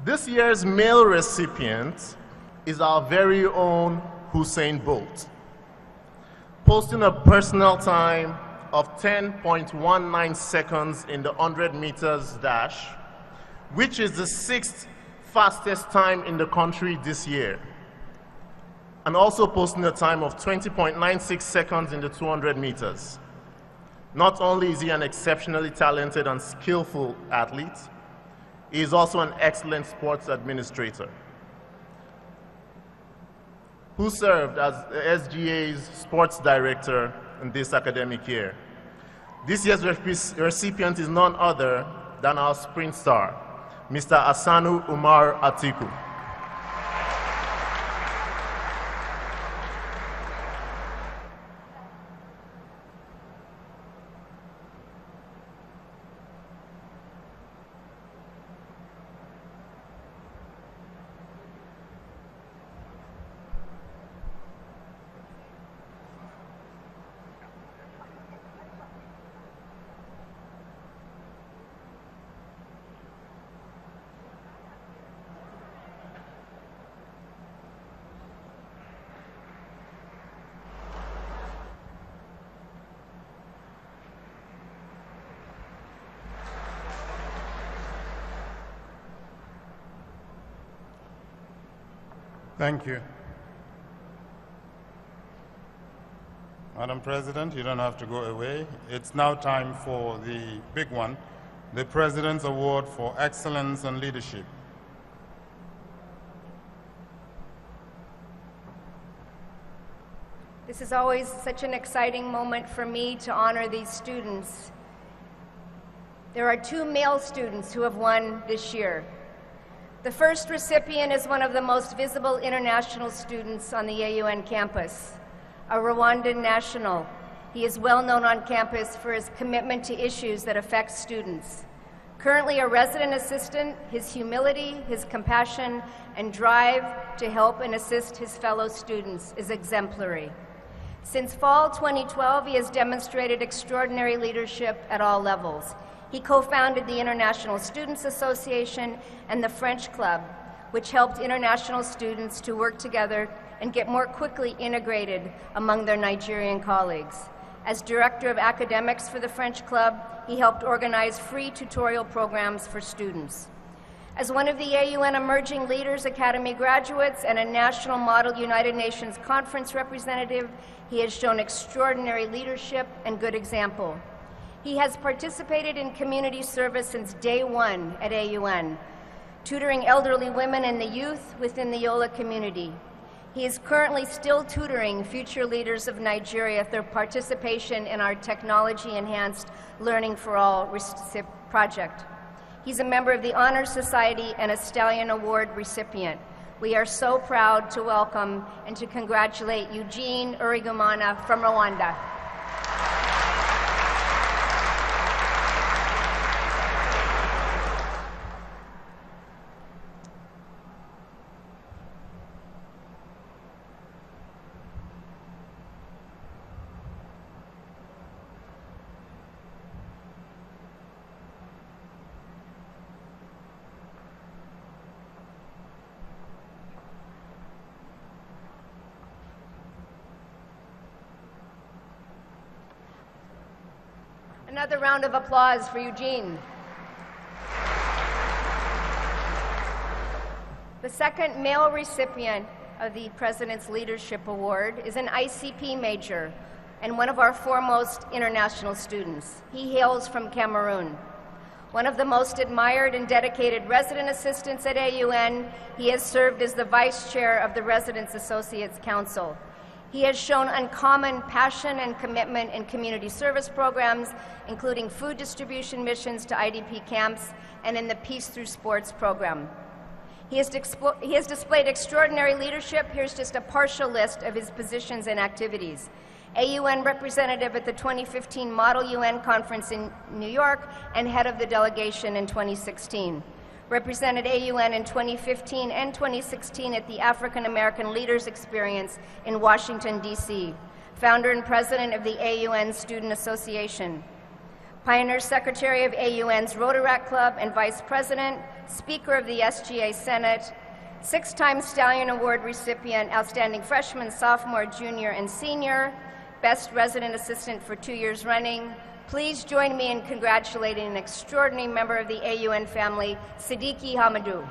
This year's male recipient is our very own Usain Bolt, posting a personal time of 10.19 seconds in the 100 meters dash, which is the 6th fastest time in the country this year, and also posting a time of 20.96 seconds in the 200 meters. Not only is he an exceptionally talented and skillful athlete, he is also an excellent sports administrator who served as the SGA's sports director in this academic year. This year's recipient is none other than our sprint star, Mr. Asanu Umar Atiku. Thank you. Madam President, you don't have to go away. It's now time for the big one, the President's Award for Excellence and Leadership. This is always such an exciting moment for me to honor these students. There are 2 male students who have won this year. The first recipient is one of the most visible international students on the AUN campus, a Rwandan national. He is well known on campus for his commitment to issues that affect students. Currently a resident assistant, his humility, his compassion, and drive to help and assist his fellow students is exemplary. Since fall 2012, he has demonstrated extraordinary leadership at all levels. He co-founded the International Students Association and the French Club, which helped international students to work together and get more quickly integrated among their Nigerian colleagues. As Director of Academics for the French Club, he helped organize free tutorial programs for students. As one of the AUN Emerging Leaders Academy graduates and a National Model United Nations Conference representative, he has shown extraordinary leadership and good example. He has participated in community service since day one at AUN, tutoring elderly women and the youth within the Yola community. He is currently still tutoring future leaders of Nigeria through participation in our technology-enhanced Learning for All project. He's a member of the Honor Society and a Stallion Award recipient. We are so proud to welcome and to congratulate Eugene Urigumana from Rwanda. Another round of applause for Eugene. The second male recipient of the President's Leadership Award is an ICP major and one of our foremost international students. He hails from Cameroon. One of the most admired and dedicated resident assistants at AUN, he has served as the vice chair of the Residence Associates Council. He has shown uncommon passion and commitment in community service programs, including food distribution missions to IDP camps and in the Peace Through Sports program. He has displayed extraordinary leadership. Here's just a partial list of his positions and activities. AUN representative at the 2015 Model UN Conference in New York and head of the delegation in 2016. Represented AUN in 2015 and 2016 at the African American Leaders Experience in Washington, D.C. Founder and president of the AUN Student Association. Pioneer Secretary of AUN's Rotaract Club and Vice President, Speaker of the SGA Senate, 6-time Stallion Award recipient, Outstanding Freshman, Sophomore, Junior, and Senior, Best Resident Assistant for 2 years running. Please join me in congratulating an extraordinary member of the AUN family, Siddiqui Hamadou.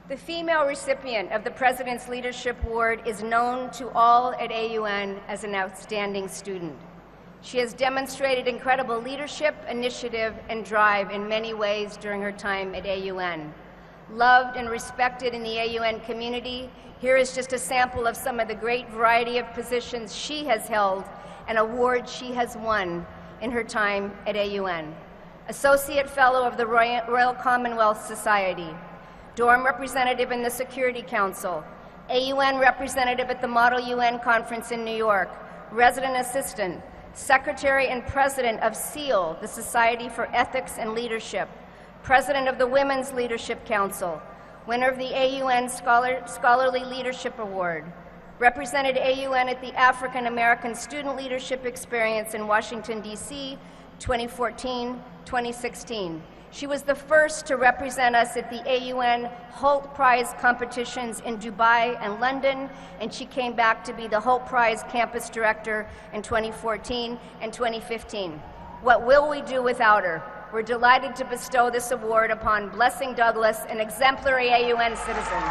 The female recipient of the President's Leadership Award is known to all at AUN as an outstanding student. She has demonstrated incredible leadership, initiative, and drive in many ways during her time at AUN. Loved and respected in the AUN community, here is just a sample of some of the great variety of positions she has held and awards she has won in her time at AUN. Associate Fellow of the Royal Commonwealth Society, Dorm Representative in the Security Council, AUN Representative at the Model UN Conference in New York, Resident Assistant, Secretary and President of SEAL, the Society for Ethics and Leadership, President of the Women's Leadership Council, winner of the AUN Scholarly Leadership Award, represented AUN at the African American Student Leadership Experience in Washington, D.C., 2014-2016. She was the first to represent us at the AUN Holt Prize competitions in Dubai and London, and she came back to be the Holt Prize campus director in 2014 and 2015. What will we do without her? We're delighted to bestow this award upon Blessing Douglas, an exemplary AUN citizen.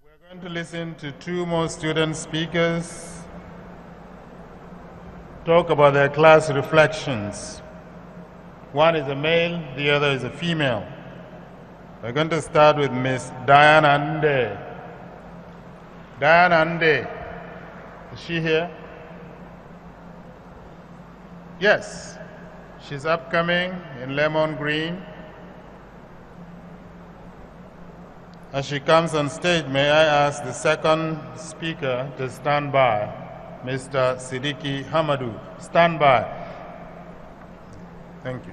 We're going to listen to two more student speakers talk about their class reflections. One is a male, the other is a female. We're going to start with Miss Diane Ande. Diane Ande, is she here? Yes, she's upcoming in lemon green. As she comes on stage, may I ask the second speaker to stand by, Mr. Siddiqui Hamadou. Stand by. Thank you.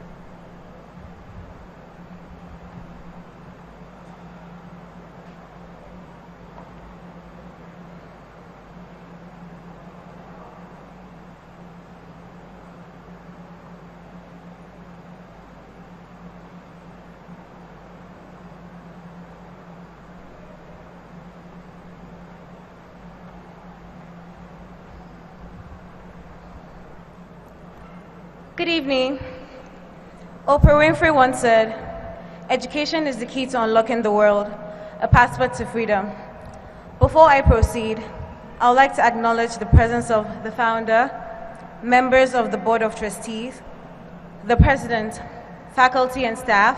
Good evening. Oprah Winfrey once said, "Education is the key to unlocking the world, a passport to freedom." Before I proceed, I would like to acknowledge the presence of the founder, members of the Board of Trustees, the President, faculty and staff,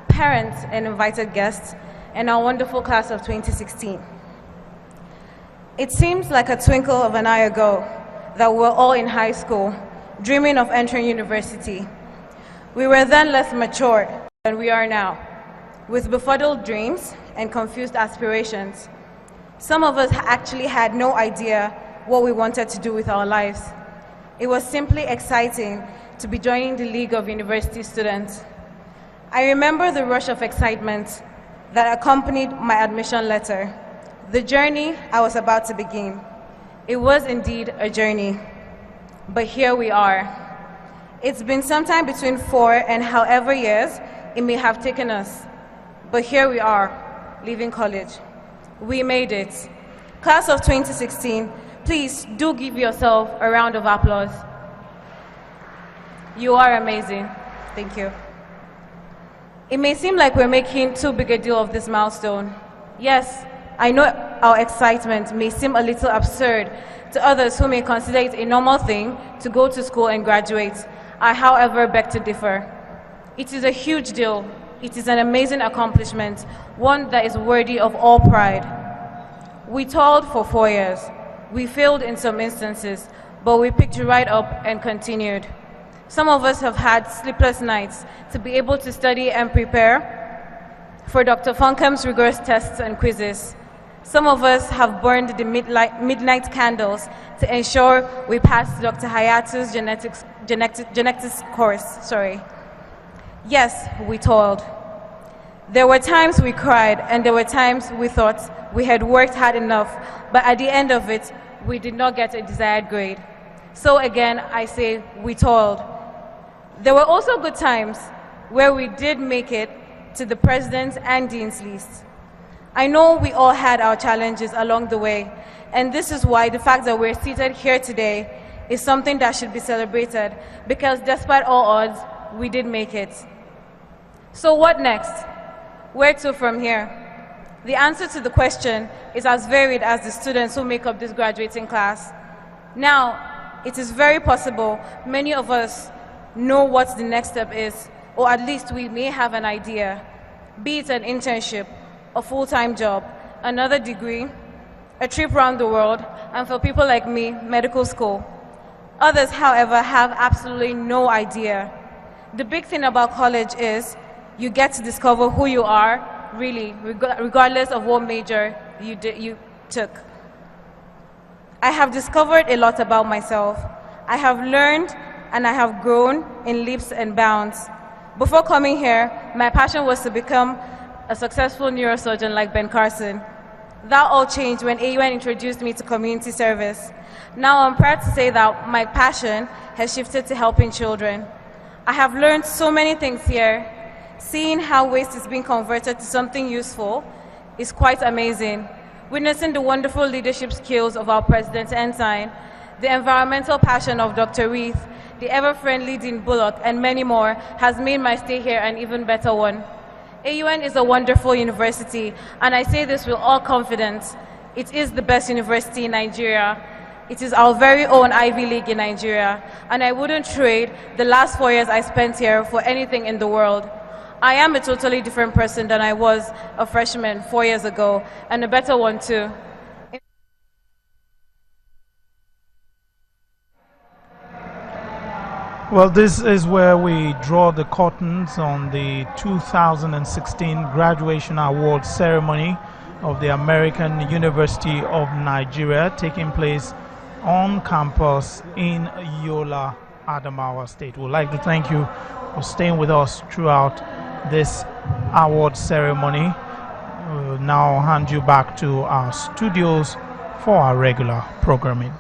parents and invited guests, and our wonderful class of 2016. It seems like a twinkle of an eye ago that we were all in high school, dreaming of entering university. We were then less mature than we are now, with befuddled dreams and confused aspirations. Some of us actually had no idea what we wanted to do with our lives. It was simply exciting to be joining the League of University Students. I remember the rush of excitement that accompanied my admission letter, the journey I was about to begin. It was indeed a journey, but here we are. It's been sometime between 4 and however years it may have taken us, but here we are, leaving college. We made it. Class of 2016, please do give yourself a round of applause. You are amazing. Thank you. It may seem like we're making too big a deal of this milestone. Yes, I know our excitement may seem a little absurd to others who may consider it a normal thing to go to school and graduate. I, however, beg to differ. It is a huge deal. It is an amazing accomplishment, one that is worthy of all pride. We toiled for 4 years. We failed in some instances, but we picked right up and continued. Some of us have had sleepless nights to be able to study and prepare for Dr. Funkam's rigorous tests and quizzes. Some of us have burned the midnight candles to ensure we passed Dr. Hayatu's genetics course. Yes, we toiled. There were times we cried, and there were times we thought we had worked hard enough, but at the end of it, we did not get a desired grade. So again, I say we toiled. There were also good times where we did make it to the president's and dean's list. I know we all had our challenges along the way, and this is why the fact that we're seated here today is something that should be celebrated, because despite all odds, we did make it. So what next? Where to from here? The answer to the question is as varied as the students who make up this graduating class. Now, it is very possible many of us know what the next step is, or at least we may have an idea, be it an internship, a full-time job, another degree, a trip around the world, and for people like me, medical school. Others, however, have absolutely no idea. The big thing about college is you get to discover who you are, really, regardless of what major you took. I have discovered a lot about myself. I have learned and I have grown in leaps and bounds. Before coming here, my passion was to become a successful neurosurgeon like Ben Carson. That all changed when AUN introduced me to community service. Now I'm proud to say that my passion has shifted to helping children. I have learned so many things here. Seeing how waste is being converted to something useful is quite amazing. Witnessing the wonderful leadership skills of our President Ensign, the environmental passion of Dr. Reith, the ever-friendly Dean Bullock, and many more has made my stay here an even better one. AUN is a wonderful university, and I say this with all confidence. It is the best university in Nigeria. It is our very own Ivy League in Nigeria, and I wouldn't trade the last 4 years I spent here for anything in the world. I am a totally different person than I was a freshman 4 years ago, and a better one too. Well, this is where we draw the curtains on the 2016 Graduation Award ceremony of the American University of Nigeria, taking place on campus in Yola, Adamawa State. We'd like to thank you for staying with us throughout this award ceremony. We'll now hand you back to our studios for our regular programming.